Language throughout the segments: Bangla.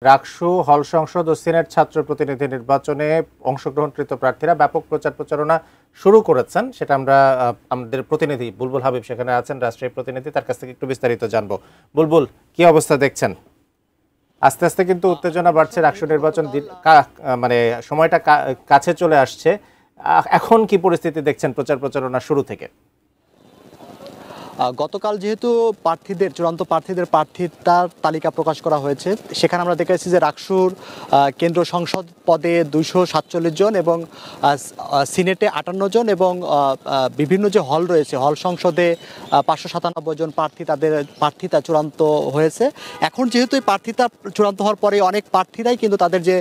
রাকসু, হল সংসদ ও সিনেট ছাত্র প্রতিনিধি নির্বাচনে অংশগ্রহণকৃত প্রার্থীরা ব্যাপক প্রচার প্রচারণা শুরু করেছেন। সেটা আমরা আমাদের প্রতিনিধি বুলবুল হাবিব সেখানে আছেন, রাষ্ট্রীয় প্রতিনিধি, তার কাছ থেকে একটু বিস্তারিত জানবো। বুলবুল, কি অবস্থা দেখছেন? আস্তে আস্তে কিন্তু উত্তেজনা বাড়ছে, রাকসু নির্বাচন মানে সময়টা কাছে চলে আসছে। এখন কি পরিস্থিতি দেখছেন প্রচার প্রচারণা শুরু থেকে? গতকাল যেহেতু চূড়ান্ত প্রার্থীদের প্রার্থিতার তালিকা প্রকাশ করা হয়েছে, সেখানে আমরা দেখেছি যে রাকসুর কেন্দ্রীয় সংসদ পদে 247 জন এবং সিনেটে 58 জন এবং বিভিন্ন যে হল রয়েছে, হল সংসদে 597 জন তাদের প্রার্থিতা চূড়ান্ত হয়েছে। এখন যেহেতু এই প্রার্থিতা চূড়ান্ত হওয়ার পরে অনেক প্রার্থীরাই কিন্তু তাদের যে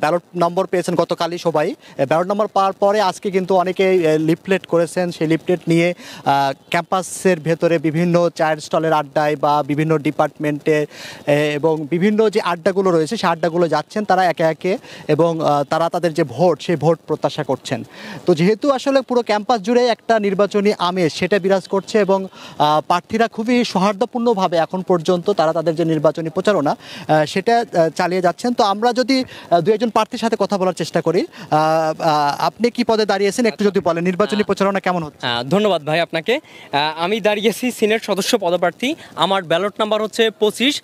ব্যালট নম্বর পেয়েছেন গতকালই সবাই। ব্যালট নম্বর পাওয়ার পরে আজকে কিন্তু অনেকেই লিফলেট করেছেন। সেই লিফলেট নিয়ে ক্যাম্পাসের ভেতরে বিভিন্ন চায়ের স্টলের আড্ডায় বা বিভিন্ন ডিপার্টমেন্টের এবং বিভিন্ন যে আড্ডাগুলো রয়েছে সেই আড্ডাগুলো যাচ্ছেন তারা একে একে, এবং তারা তাদের যে ভোট সেই ভোট প্রত্যাশা করছেন। তো যেহেতু আসলে পুরো ক্যাম্পাস জুড়ে একটা নির্বাচনী আমেজ সেটা বিরাজ করছে এবং প্রার্থীরা খুবই সৌহার্দ্যপূর্ণভাবে এখন পর্যন্ত তারা তাদের যে নির্বাচনী প্রচারণা সেটা চালিয়ে যাচ্ছেন। তো আমরা যদি দু একজন প্রার্থীর সাথে কথা বলার চেষ্টা করি, আপনি কি পদে দাঁড়িয়েছেন একটু যদি বলেন, নির্বাচনী প্রচারণা কেমন হচ্ছে? ধন্যবাদ ভাই আপনাকে। আমি দাঁড়িয়েছি সিনেট সদস্য পদপ্রার্থী। আমার ব্যালট নাম্বার হচ্ছে 25।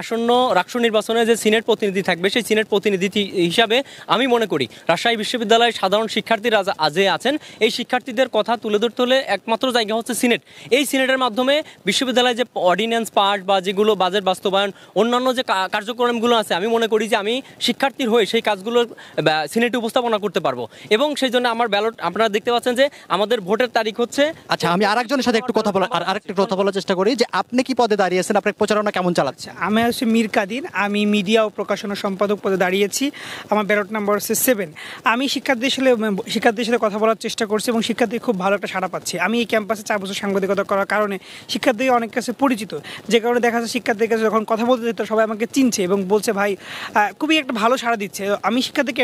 আসন্ন রাকসু নির্বাচনে যে সিনেট প্রতিনিধি থাকবে সেই সিনেট প্রতিনিধি হিসাবে আমি মনে করি রাজশাহী বিশ্ববিদ্যালয়ের সাধারণ শিক্ষার্থীরা যে আছেন এই শিক্ষার্থীদের কথা তুলে ধরতে হলে একমাত্র জায়গা হচ্ছে সিনেট। এই সিনেটের মাধ্যমে বিশ্ববিদ্যালয়ে যে অর্ডিন্যান্স পাস বা যেগুলো বাজেট বাস্তবায়ন অন্যান্য যে কার্যক্রমগুলো আছে, আমি মনে করি যে আমি শিক্ষার্থীর হয়ে সেই কাজগুলো সিনেটে উপস্থাপনা করতে পারবো এবং সেই জন্য আমার ব্যালট আপনারা দেখতে পাচ্ছেন যে আমাদের ভোটের তারিখ হচ্ছে। আচ্ছা, আমি আরেকজনের সাথে একটু আরেকটু কথা বলার চেষ্টা করি যে আপনি কি পদে দাঁড়িয়েছেন, আপনার প্রচারণা কেমন চালাচ্ছে? আমি হচ্ছে মীর কাদির, আমি মিডিয়া ও প্রকাশনা সম্পাদক পদে দাঁড়িয়েছি। আমার ব্যালট নাম্বার হচ্ছে 7। আমি শিক্ষার্থীদের সাথে কথা বলার চেষ্টা করছি এবং শিক্ষার্থী খুব ভালো একটা সাড়া পাচ্ছে। আমি এই ক্যাম্পাসে 4 বছর সাংবাদিকতা করার কারণে শিক্ষার্থী অনেক কাছে পরিচিত, যে কারণে দেখা যাচ্ছে শিক্ষার্থীর কাছে যখন কথা বলতে যেত সবাই আমাকে চিনছে এবং বলছে ভাই খুবই একটা ভালো সাড়া দিচ্ছে। আমি শিক্ষার্থীকে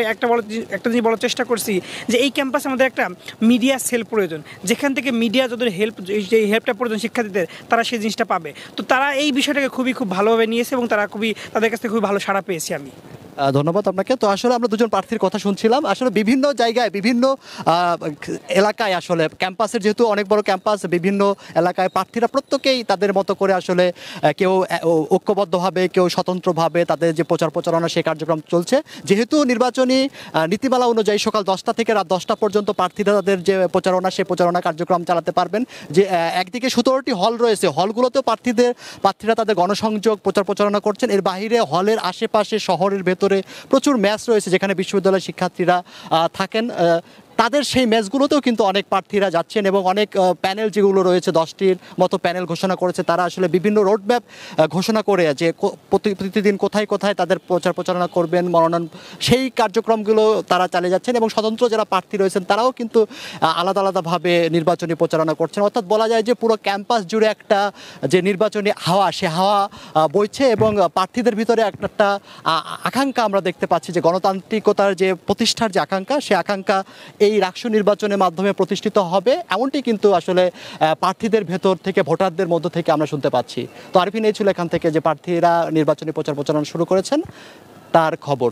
একটা জিনিস বলার চেষ্টা করছি যে এই ক্যাম্পাসে আমাদের একটা মিডিয়া সেল প্রয়োজন, যেখান থেকে মিডিয়া যাদের হেল্পটা প্রয়োজন শিক্ষার্থীদের তারা সেই জিনিসটা পাবে। তো তারা এই বিষয়টাকে খুব ভালোভাবে নিয়েছে এবং তাদের কাছ থেকে খুবই ভালো সাড়া পেয়েছি আমি। ধন্যবাদ আপনাকে। তো আসলে আমরা দুজন প্রার্থীর কথা শুনছিলাম। আসলে বিভিন্ন জায়গায় বিভিন্ন এলাকায় আসলে ক্যাম্পাসের যেহেতু অনেক বড় ক্যাম্পাস, বিভিন্ন এলাকায় প্রার্থীরা প্রত্যেকেই তাদের মতো করে আসলে কেউ ঐক্যবদ্ধভাবে কেউ স্বতন্ত্রভাবে তাদের যে প্রচারণা সেই কার্যক্রম চলছে। যেহেতু নির্বাচনী নীতিমালা অনুযায়ী সকাল 10টা থেকে রাত 10টা পর্যন্ত প্রার্থীরা তাদের যে প্রচারণা কার্যক্রম চালাতে পারবেন। যে একদিকে 17টি হল রয়েছে, হলগুলোতেও প্রার্থীরা তাদের গণসংযোগ প্রচারণা করছেন। এর বাইরে হলের আশেপাশে শহরের ভেতরে প্রচুর ম্যাচ রয়েছে যেখানে বিশ্ববিদ্যালয়ের শিক্ষার্থীরা থাকেন। তাদের সেই ম্যাচগুলোতেও কিন্তু অনেক প্রার্থীরা যাচ্ছেন এবং অনেক প্যানেল যেগুলো রয়েছে 10টির মতো প্যানেল ঘোষণা করেছে, তারা আসলে বিভিন্ন রোডম্যাপ ঘোষণা করে যে প্রতিদিন কোথায় কোথায় তাদের প্রচারণা করবেন, মনোনয়ন সেই কার্যক্রমগুলো তারা চালিয়ে যাচ্ছেন এবং স্বতন্ত্র যারা প্রার্থী রয়েছেন তারাও কিন্তু আলাদাভাবে নির্বাচনী প্রচারণা করছেন। অর্থাৎ বলা যায় যে পুরো ক্যাম্পাস জুড়ে একটা যে নির্বাচনী হাওয়া সে হাওয়া বইছে এবং প্রার্থীদের ভিতরে একটা আকাঙ্ক্ষা আমরা দেখতে পাচ্ছি যে গণতান্ত্রিকতার যে প্রতিষ্ঠার যে আকাঙ্ক্ষা, সে আকাঙ্ক্ষা এই রাকসু নির্বাচনের মাধ্যমে প্রতিষ্ঠিত হবে, এমনটি কিন্তু আসলে প্রার্থীদের ভেতর থেকে ভোটারদের মধ্য থেকে আমরা শুনতে পাচ্ছি। তো আরিফিন, এই ছিল এখান থেকে যে প্রার্থীরা নির্বাচনী প্রচারণা শুরু করেছেন তার খবর।